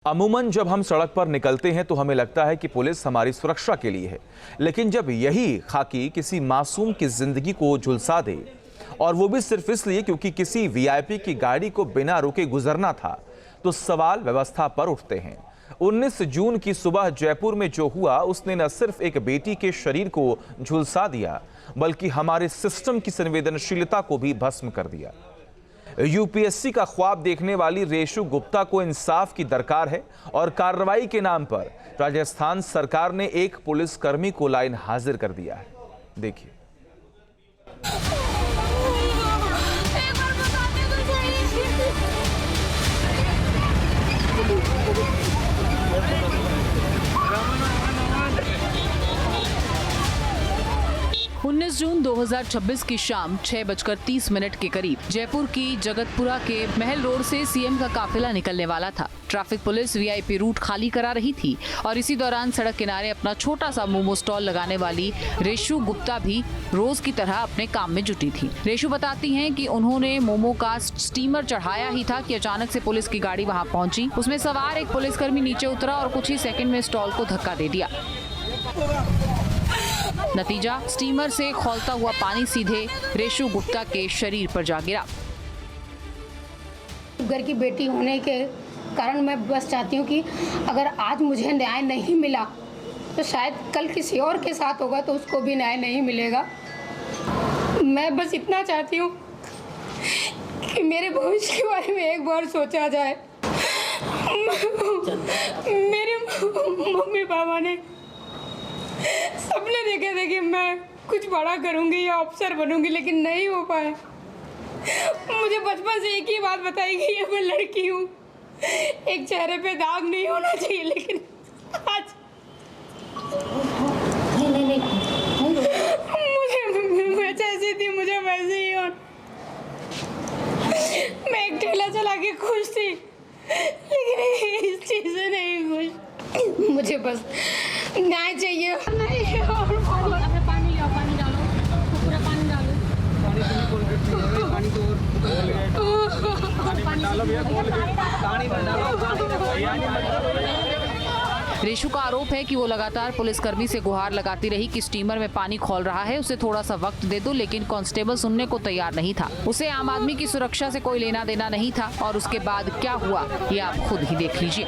अमूमन जब हम सड़क पर निकलते हैं तो हमें लगता है कि पुलिस हमारी सुरक्षा के लिए है, लेकिन जब यही खाकी किसी मासूम की जिंदगी को झुलसा दे और वो भी सिर्फ इसलिए क्योंकि किसी वीआईपी की गाड़ी को बिना रुके गुजरना था, तो सवाल व्यवस्था पर उठते हैं। 19 जून की सुबह जयपुर में जो हुआ उसने न सिर्फ एक बेटी के शरीर को झुलसा दिया, बल्कि हमारे सिस्टम की संवेदनशीलता को भी भस्म कर दिया। यूपीएससी का ख्वाब देखने वाली रेशु गुप्ता को इंसाफ की दरकार है और कार्रवाई के नाम पर राजस्थान सरकार ने एक पुलिसकर्मी को लाइन हाजिर कर दिया है। देखिए। 19 जून 2026 की शाम 6:30 के करीब जयपुर की जगतपुरा के महल रोड से सीएम का काफिला निकलने वाला था। ट्रैफिक पुलिस वीआईपी रूट खाली करा रही थी और इसी दौरान सड़क किनारे अपना छोटा सा मोमो स्टॉल लगाने वाली रेशु गुप्ता भी रोज की तरह अपने काम में जुटी थी। रेशु बताती हैं कि उन्होंने मोमो का स्टीमर चढ़ाया ही था कि अचानक से पुलिस की गाड़ी वहां पहुंची। उसमें सवार एक पुलिसकर्मी नीचे उतरा और कुछ ही सेकंड में स्टॉल को धक्का दे दिया। नतीजा, स्टीमर से खौलता हुआ पानी सीधे रेशु गुप्ता के शरीर पर जा गिरा। घर की बेटी होने के कारण मैं बस चाहती हूँ कि अगर आज मुझे न्याय नहीं मिला तो शायद कल किसी और के साथ होगा तो उसको भी न्याय नहीं मिलेगा। मैं बस इतना चाहती हूँ कि मेरे भविष्य के बारे में एक बार सोचा जाए। मेरे मम्मी पापा ने सपने देखे थे कि मैं कुछ बड़ा करूंगी या अफसर बनूंगी, लेकिन नहीं हो पाए। मुझे बचपन से एक ही बात बताई गई है, मैं लड़की हूँ, एक चेहरे पे दाग नहीं होना चाहिए, लेकिन आज मैं जैसी थी मुझे वैसे ही, और मैं एक ठेला चला के खुश थी, लेकिन इस चीज से नहीं खुश। मुझे बस न्याय चाहिए। रेशु का आरोप है कि वो लगातार पुलिसकर्मी से गुहार लगाती रही कि स्टीमर में पानी खौल रहा है, उसे थोड़ा सा वक्त दे दो, लेकिन कांस्टेबल सुनने को तैयार नहीं था। उसे आम आदमी की सुरक्षा से कोई लेना देना नहीं था और उसके बाद क्या हुआ ये आप खुद ही देख लीजिए।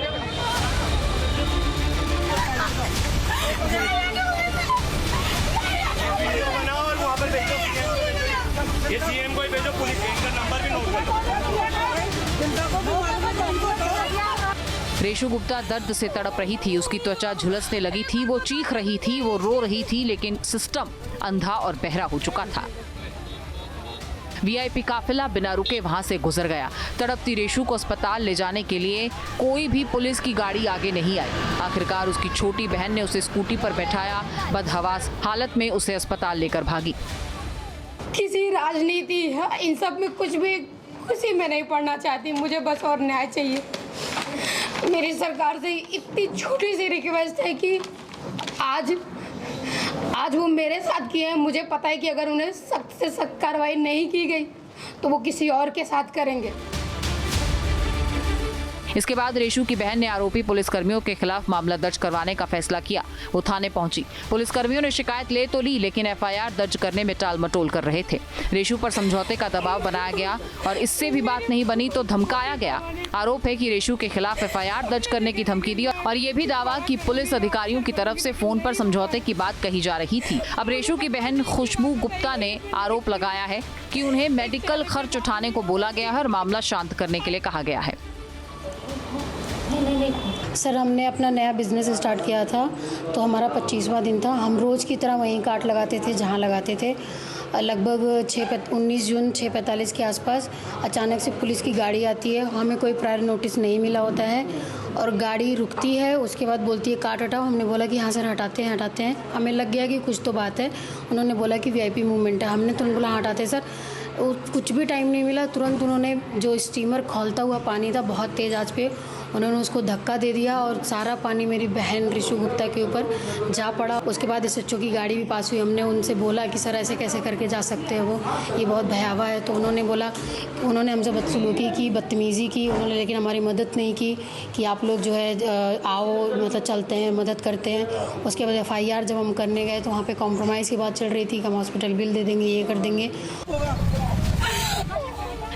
ये सीएम को ही भेजो, पुलिस का नंबर भी नोट करो। रेशु गुप्ता दर्द से तड़प रही थी, उसकी त्वचा झुलसने लगी थी, वो चीख रही थी, वो रो रही थी, लेकिन सिस्टम अंधा और बहरा हो चुका था। वीआईपी काफिला बिना रुके वहां से गुजर गया। तड़पती रेशु को अस्पताल ले जाने के लिए कोई भी पुलिस की गाड़ी आगे नहीं आई। आखिरकार उसकी छोटी बहन ने उसे स्कूटी पर बैठाया, बदहवास हालत में उसे अस्पताल लेकर भागी। किसी राजनीति इन सब में कुछ भी खुशी में नहीं पड़ना चाहती, मुझे बस और न्याय चाहिए। मेरी सरकार से इतनी छोटी सी रिक्वेस्ट है कि आज वो मेरे साथ किए हैं, मुझे पता है कि अगर उन्हें सख्त से सख्त कार्रवाई नहीं की गई तो वो किसी और के साथ करेंगे। इसके बाद रेशु की बहन ने आरोपी पुलिसकर्मियों के खिलाफ मामला दर्ज करवाने का फैसला किया। वो थाने पहुंची। पुलिसकर्मियों ने शिकायत ले तो ली, लेकिन एफआईआर दर्ज करने में टाल मटोल कर रहे थे। रेशु पर समझौते का दबाव बनाया गया और इससे भी बात नहीं बनी तो धमकाया गया। आरोप है कि रेशु के खिलाफ एफआईआर दर्ज करने की धमकी दी और ये भी दावा कि पुलिस अधिकारियों की तरफ से फोन पर समझौते की बात कही जा रही थी। अब रेशु की बहन खुशबू गुप्ता ने आरोप लगाया है कि उन्हें मेडिकल खर्च उठाने को बोला गया है और मामला शांत करने के लिए कहा गया है। सर, हमने अपना नया बिज़नेस स्टार्ट किया था तो हमारा 25वां दिन था। हम रोज़ की तरह वहीं काट लगाते थे जहाँ लगाते थे। लगभग 19 जून 6:45 के आसपास अचानक से पुलिस की गाड़ी आती है। हमें कोई प्रायर नोटिस नहीं मिला होता है और गाड़ी रुकती है। उसके बाद बोलती है काट हटाओ। हमने बोला कि हाँ सर हटाते हैं। हमें लग गया कि कुछ तो बात है। उन्होंने बोला कि वीआईपी मूवमेंट है। हमने तुरंत बोला हटाते सर। कुछ भी टाइम नहीं मिला, तुरंत उन्होंने जो स्टीमर खौलता हुआ पानी था बहुत तेज़ आंच पे उन्होंने उसको धक्का दे दिया और सारा पानी मेरी बहन रिशु गुप्ता के ऊपर जा पड़ा। उसके बाद SHO की गाड़ी भी पास हुई। हमने उनसे बोला कि सर ऐसे कैसे करके जा सकते हैं, वो ये बहुत भयावह है। तो उन्होंने बोला, उन्होंने हमसे बदसलूकी की, बदतमीज़ी की उन्होंने, लेकिन हमारी मदद नहीं की कि आप लोग जो है आओ, मतलब चलते हैं, मदद करते हैं। उसके बाद FIR जब हम करने गए तो वहाँ पे कॉम्प्रोमाइज़ की बात चल रही थी कि हम हॉस्पिटल बिल दे देंगे, ये कर देंगे।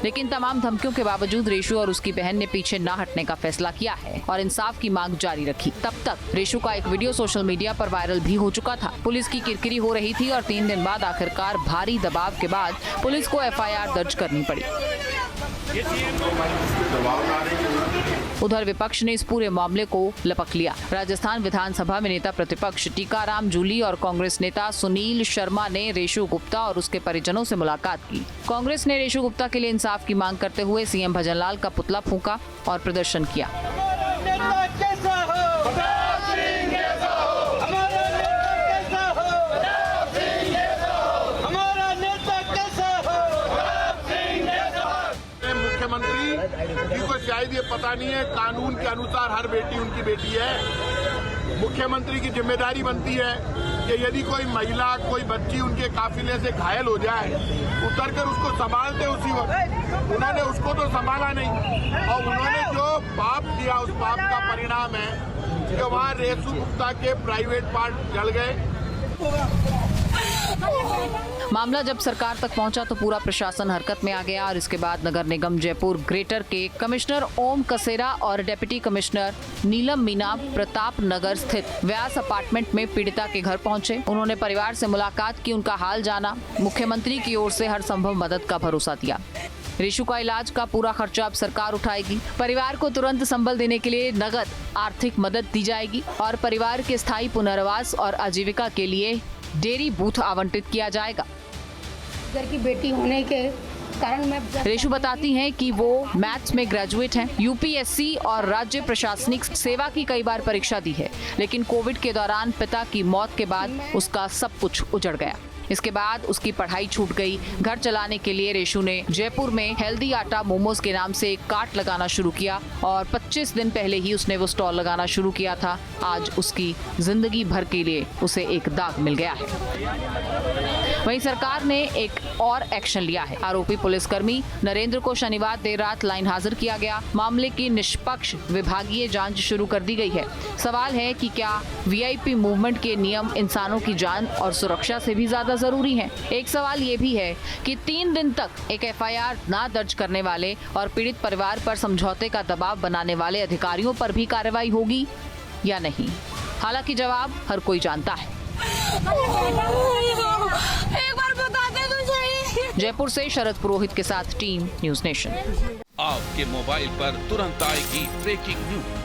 लेकिन तमाम धमकियों के बावजूद रेशु और उसकी बहन ने पीछे न हटने का फैसला किया है और इंसाफ की मांग जारी रखी। तब तक रेशु का एक वीडियो सोशल मीडिया पर वायरल भी हो चुका था। पुलिस की किरकिरी हो रही थी और 3 दिन बाद आखिरकार भारी दबाव के बाद पुलिस को FIR दर्ज करनी पड़ी। उधर विपक्ष ने इस पूरे मामले को लपक लिया। राजस्थान विधानसभा में नेता प्रतिपक्ष टीकाराम जूली और कांग्रेस नेता सुनील शर्मा ने रेशु गुप्ता और उसके परिजनों से मुलाकात की। कांग्रेस ने रेशु गुप्ता के लिए इंसाफ की मांग करते हुए CM भजनलाल का पुतला फूंका और प्रदर्शन किया। शायद ये पता नहीं है, कानून के अनुसार हर बेटी उनकी बेटी है। मुख्यमंत्री की जिम्मेदारी बनती है कि यदि कोई महिला, कोई बच्ची उनके काफिले से घायल हो जाए, उतरकर उसको संभालते उसी वक्त। उन्होंने उसको तो संभाला नहीं और उन्होंने जो पाप किया उस पाप का परिणाम है कि वहाँ रेशु गुप्ता के प्राइवेट पार्ट जल गए। मामला जब सरकार तक पहुंचा तो पूरा प्रशासन हरकत में आ गया और इसके बाद नगर निगम जयपुर ग्रेटर के कमिश्नर ओम कसेरा और डिप्टी कमिश्नर नीलम मीना प्रताप नगर स्थित व्यास अपार्टमेंट में पीड़िता के घर पहुंचे। उन्होंने परिवार से मुलाकात की, उनका हाल जाना, मुख्यमंत्री की ओर से हर संभव मदद का भरोसा दिया। रेशु का इलाज का पूरा खर्चा अब सरकार उठाएगी। परिवार को तुरंत संबल देने के लिए नगद आर्थिक मदद दी जाएगी और परिवार के स्थायी पुनर्वास और आजीविका के लिए डेयरी बूथ आवंटित किया जाएगा। घर की बेटी होने के कारण मैं रेशु बताती हैं कि वो मैथ्स में ग्रेजुएट हैं, UPSC और राज्य प्रशासनिक सेवा की कई बार परीक्षा दी है, लेकिन कोविड के दौरान पिता की मौत के बाद उसका सब कुछ उजड़ गया। इसके बाद उसकी पढ़ाई छूट गई। घर चलाने के लिए रेशु ने जयपुर में हेल्दी आटा मोमोज के नाम से एक कार्ट लगाना शुरू किया और 25 दिन पहले ही उसने वो स्टॉल लगाना शुरू किया था। आज उसकी जिंदगी भर के लिए उसे एक दाग मिल गया है। वहीं सरकार ने एक और एक्शन लिया है। आरोपी पुलिसकर्मी नरेंद्र को शनिवार देर रात लाइन हाजिर किया गया। मामले की निष्पक्ष विभागीय जांच शुरू कर दी गई है। सवाल है कि क्या VIP मूवमेंट के नियम इंसानों की जान और सुरक्षा से भी ज्यादा जरूरी है। एक सवाल ये भी है कि 3 दिन तक एक FIR ना दर्ज करने वाले और पीड़ित परिवार पर समझौते का दबाव बनाने वाले अधिकारियों पर भी कार्रवाई होगी या नहीं। हालांकि जवाब हर कोई जानता है। एक बार बता दे तो सही। जयपुर से शरद पुरोहित के साथ टीम न्यूज़ नेशन। आपके मोबाइल पर तुरंत आएगी ब्रेकिंग न्यूज।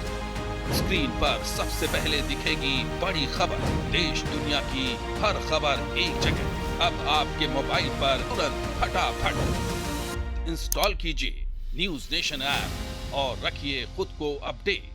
स्क्रीन पर सबसे पहले दिखेगी बड़ी खबर। देश दुनिया की हर खबर एक जगह। अब आपके मोबाइल पर तुरंत फटाफट इंस्टॉल कीजिए न्यूज़ नेशन ऐप और रखिए खुद को अपडेट।